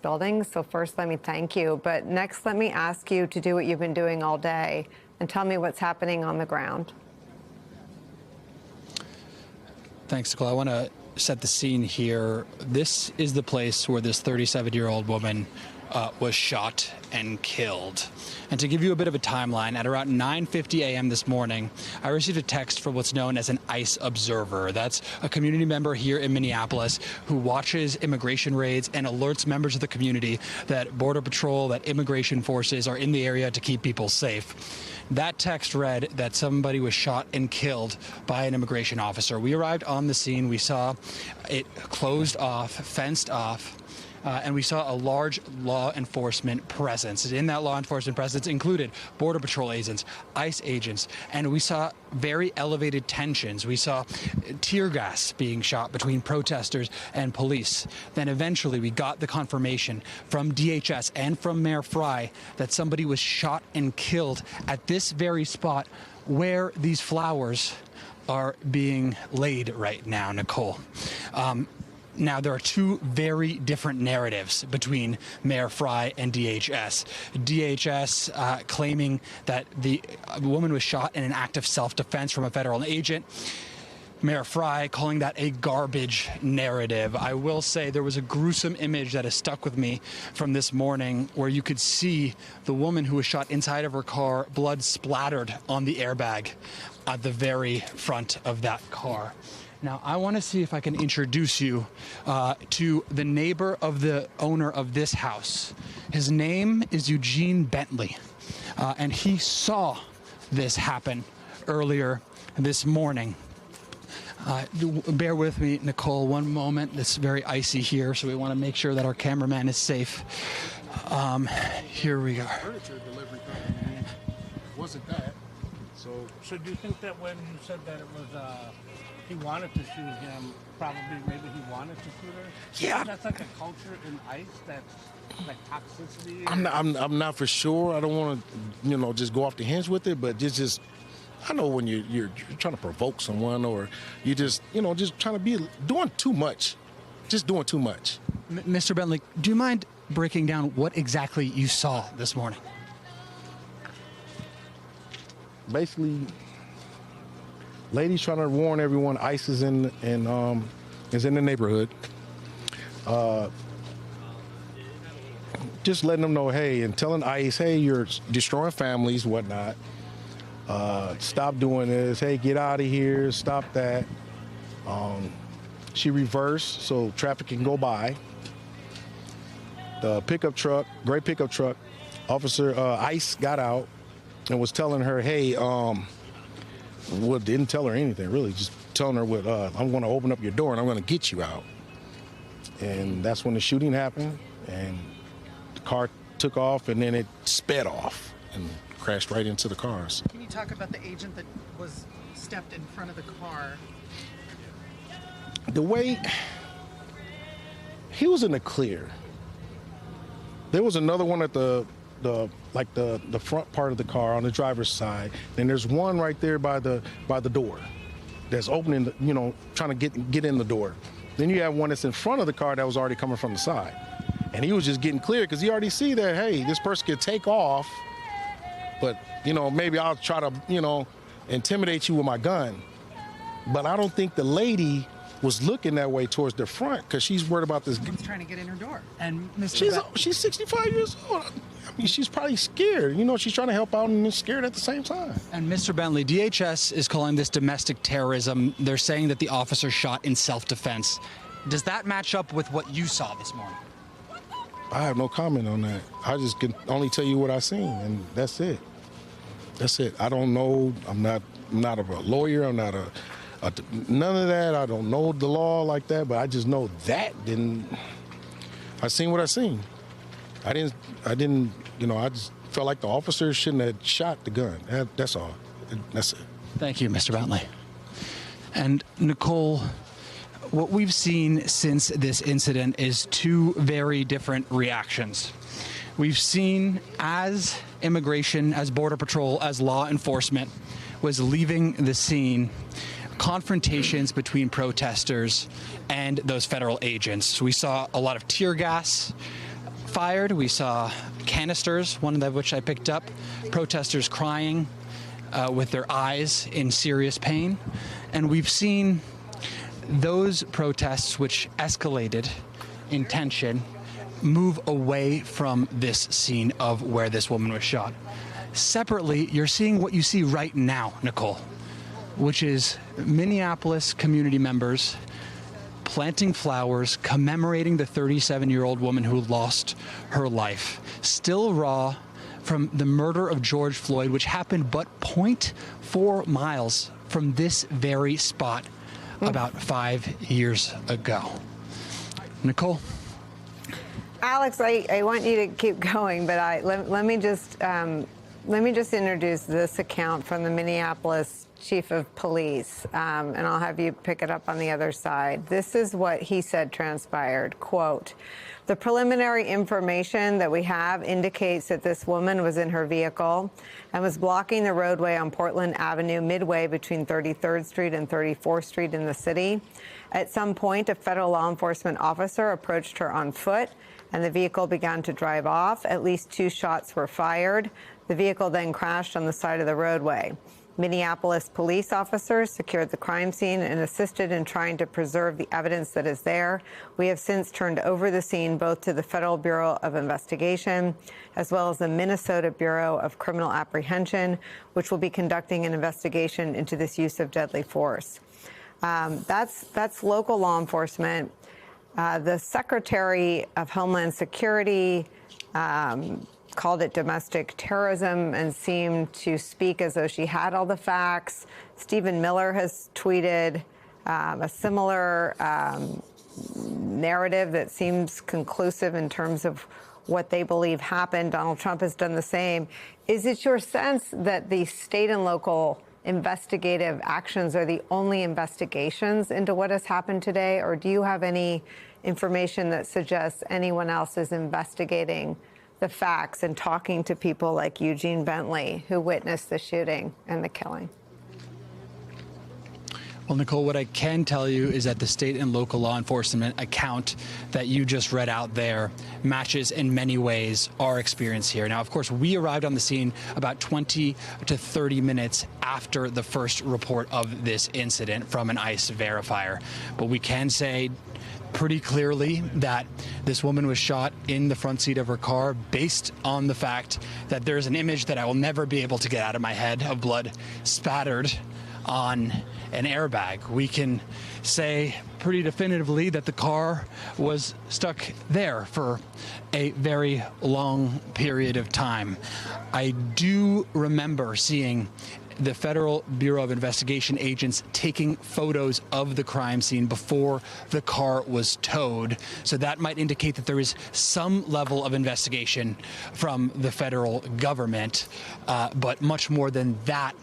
building. So first, let me thank you. But next, let me ask you to do what you've been doing all day and tell me what's happening on the ground. Thanks, Nicole. I want to set the scene here. This is the place where this 37-year-old woman was shot and killed. And to give you a bit of a timeline, at around 9:50 a.m. this morning, I received a text from what's known as an ICE observer. That's a community member here in Minneapolis who watches immigration raids and alerts members of the community that Border Patrol, that immigration forces are in the area to keep people safe. That text read that somebody was shot and killed by an immigration officer. We arrived on the scene. We saw it closed off, fenced off. And we saw a large law enforcement presence. In that law enforcement presence included Border Patrol agents, ICE agents, and we saw very elevated tensions. We saw tear gas being shot between protesters and police. Then eventually we got the confirmation from DHS and from Mayor Frey that somebody was shot and killed at this very spot where these flowers are being laid right now, Nicole. Now, there are two very different narratives between Mayor Frey and DHS. DHS claiming that the woman was shot in an act of self-defense from a federal agent. Mayor Frey calling that a garbage narrative. I will say there was a gruesome image that has stuck with me from this morning where you could see the woman who was shot inside of her car, blood splattered on the airbag at the very front of that car. Now, I want to see if I can introduce you to the neighbor of the owner of this house. His name is Eugene Bentley, and he saw this happen earlier this morning. Bear with me, Nicole, one moment. It's very icy here, so we want to make sure that our cameraman is safe. Here we are. Furniture delivery company wasn't that. So do you think that when you said that it was he wanted to shoot him, probably maybe he wanted to shoot her? Yeah. That's like a culture in ICE that's like toxicity. I'm not for sure. I don't want to, just go off the hinge with it, but it's just, I know when you're trying to provoke someone or you just, just trying to be doing too much, just doing too much. Mr. Bentley, do you mind breaking down what exactly you saw this morning? Basically, ladies trying to warn everyone ICE is in the neighborhood. Just letting them know, hey, and telling ICE, hey, you're destroying families, whatnot. Stop doing this. Hey, get out of here. Stop that. She reversed so traffic can go by. The pickup truck, gray pickup truck, officer ICE got out and was telling her, hey, didn't tell her anything, really, just telling her I'm going to open up your door and I'm going to get you out. And that's when the shooting happened, and the car took off, and then it sped off and crashed right into the cars. Can you talk about the agent that was stepped in front of the car? The way he was in the clear. There was another one at the front part of the car on the driver's side. Then there's one right there by the door that's opening, trying to get in the door. Then you have one that's in front of the car that was already coming from the side. And he was just getting clear because he already see that, hey, this person could take off, but, maybe I'll try to, intimidate you with my gun. But I don't think the lady was looking that way towards the front because she's worried about this. Someone's trying to get in her door. And She's 65 years old. I mean, she's probably scared. She's trying to help out and is scared at the same time. And Mr. Bentley, DHS is calling this domestic terrorism. They're saying that the officer shot in self-defense. Does that match up with what you saw this morning? I have no comment on that. I just can only tell you what I seen, and that's it. That's it. I don't know. I'm not a lawyer. I'm not none of that. I don't know the law like that, but I just know that. I seen what I seen. I didn't, I just felt like the officer shouldn't have shot the gun. That's all. That's it. Thank you, Mr. Bentley. And Nicole, what we've seen since this incident is two very different reactions. We've seen as immigration, as Border Patrol, as law enforcement was leaving the scene, confrontations between protesters and those federal agents. We saw a lot of tear gas, fired. We saw canisters, one of which I picked up, protesters crying with their eyes in serious pain. And we've seen those protests, which escalated in tension, move away from this scene of where this woman was shot. Separately, you're seeing what you see right now, Nicole, which is Minneapolis community members planting flowers, commemorating the 37-year-old woman who lost her life, still raw from the murder of George Floyd, which happened but 0.4 miles from this very spot about 5 years ago. Nicole? Alex, I want you to keep going, but let me just introduce this account from the Minneapolis chief of police, and I'll have you pick it up on the other side. This is what he said transpired, quote, "The preliminary information that we have indicates that this woman was in her vehicle and was blocking the roadway on Portland Avenue midway between 33rd Street and 34th Street in the city. At some point, a federal law enforcement officer approached her on foot, and the vehicle began to drive off. At least 2 shots were fired. The vehicle then crashed on the side of the roadway. Minneapolis police officers secured the crime scene and assisted in trying to preserve the evidence that is there. We have since turned over the scene both to the Federal Bureau of Investigation as well as the Minnesota Bureau of Criminal Apprehension, which will be conducting an investigation into this use of deadly force." That's local law enforcement. The Secretary of Homeland Security called it domestic terrorism and seemed to speak as though she had all the facts. Stephen Miller has tweeted a similar narrative that seems conclusive in terms of what they believe happened. Donald Trump has done the same. Is it your sense that the state and local investigative actions are the only investigations into what has happened today, or do you have any information that suggests anyone else is investigating the facts and talking to people like Eugene Bentley, who witnessed the shooting and the killing? Well, Nicole, what I can tell you is that the state and local law enforcement account that you just read out there matches in many ways our experience here. Now, of course, we arrived on the scene about 20 to 30 minutes after the first report of this incident from an ICE verifier. But we can say pretty clearly that this woman was shot in the front seat of her car based on the fact that there's an image that I will never be able to get out of my head of blood spattered on an airbag. We can say pretty definitively that the car was stuck there for a very long period of time. I do remember seeing the Federal Bureau of Investigation agents taking photos of the crime scene before the car was towed. So that might indicate that there is some level of investigation from the federal government, but much more than that,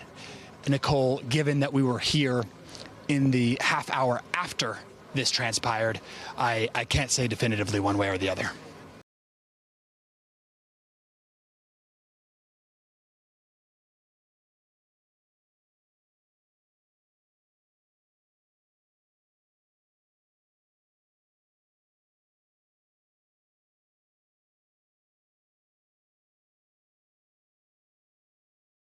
Nicole, given that we were here in the half hour after this transpired, I can't say definitively one way or the other.